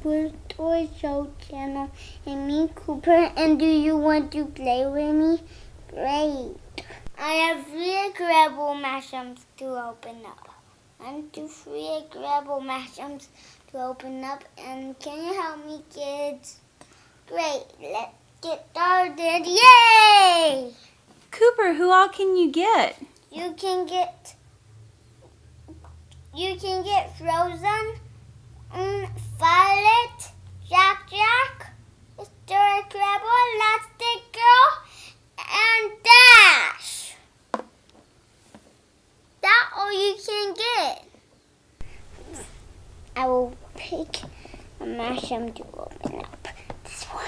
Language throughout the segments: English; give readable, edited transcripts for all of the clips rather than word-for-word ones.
Cooper's Toy Show channel. And me, Cooper, and do you want to play with me? Great. I have 3 incredible Mashems to open up. 1, 2, 3 incredible Mashems to open up. And can you help me, kids? Great. Let's get started. Yay! Cooper, who all can you get? You can get Frozen, Violet, Jack, Mr. Incredible, Elastic Girl, and Dash. That's all you can get. I will pick a Mashem to open up. This one.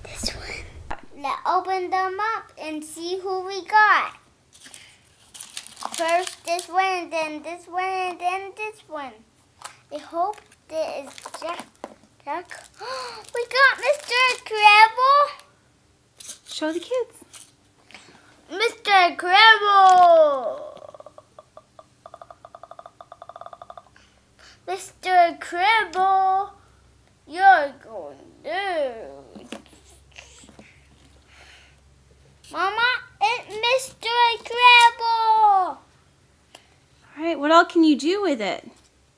This one. Let's open them up and see who we got. First this one, and then this one, and then this one. I hope there is Jack. We got Mr. Incredible. Show the kids. Mr. Incredible. Mr. Incredible, you're going to. Mama, it's Mr. Incredible. All right, what all can you do with it?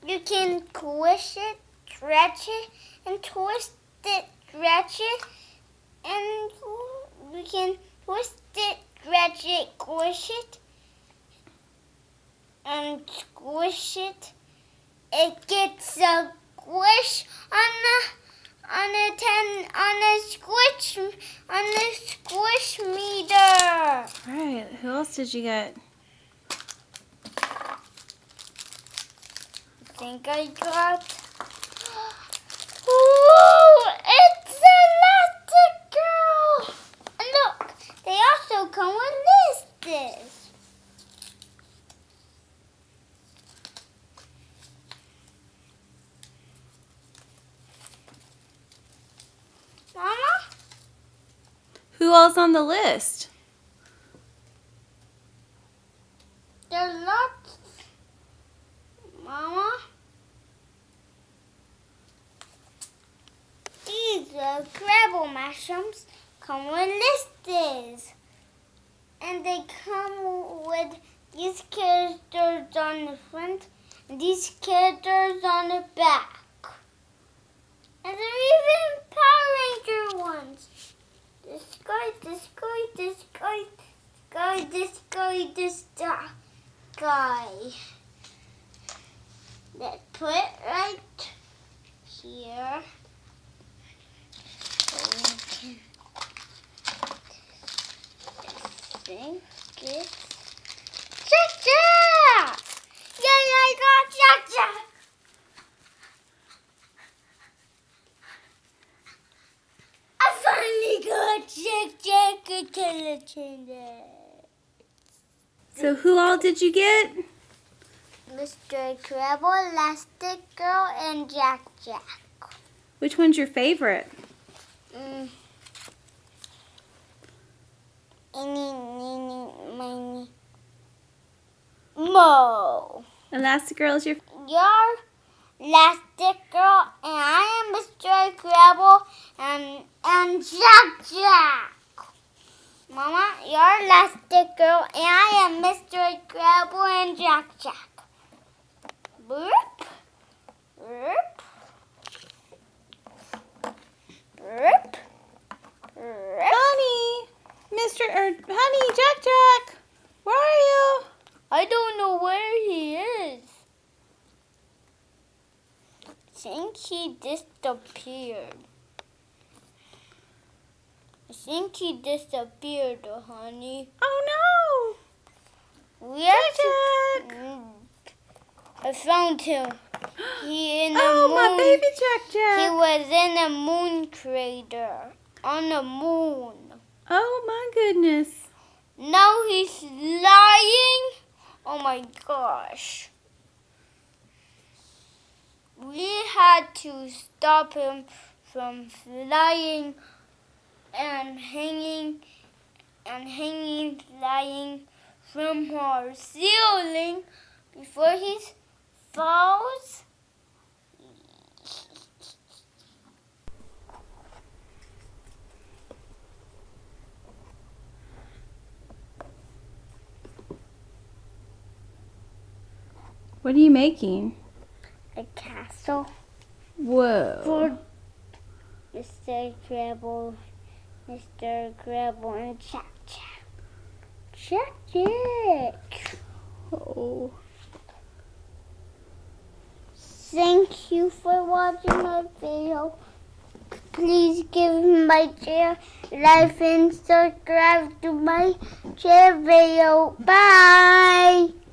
You can squish it, stretch it, and twist it, stretch it, and we can twist it, stretch it, squish it, and squish it. It gets a squish on the squish meter. All right, who else did you get? I think I got. Ooh, it's Elastic Girl. And look, they also come with this. Mama? Who all's on the list? There's lots. Mama? These are Incredible Mashems come with listers. And they come with these characters on the front and these characters on the back. And there are even Power Ranger ones. This guy, this guy, this guy, this guy, this guy, this guy. Let's put it right here. So we can this Jack! Yay, I got Jack! I finally got Jack Intelligent. So who all did you get? Mr. Incredible, Elastic Girl, and Jack. Which one's your favorite? Mo. Elastigirl's your. You're Elastic Girl, and I am Mr. Incredible, and Jack. Mama, you're Elastic Girl, and I am Mr. Incredible and Jack. Burp, burp, burp, burp. Honey, Honey, Jack, where are you? I don't know where he is. I think he disappeared. Honey. Oh no! We have Jack! I found him. He in the Oh, moon. my baby Jack. He was in a moon crater on the moon. Oh my goodness. Now he's flying. Oh my gosh. We had to stop him from flying and hanging flying from our ceiling before he balls. What are you making? A castle Whoa. for Mr. Gribble, and Jack. Jack. Oh. Thank you for watching my video. Please give my channel life and subscribe to my channel video. Bye.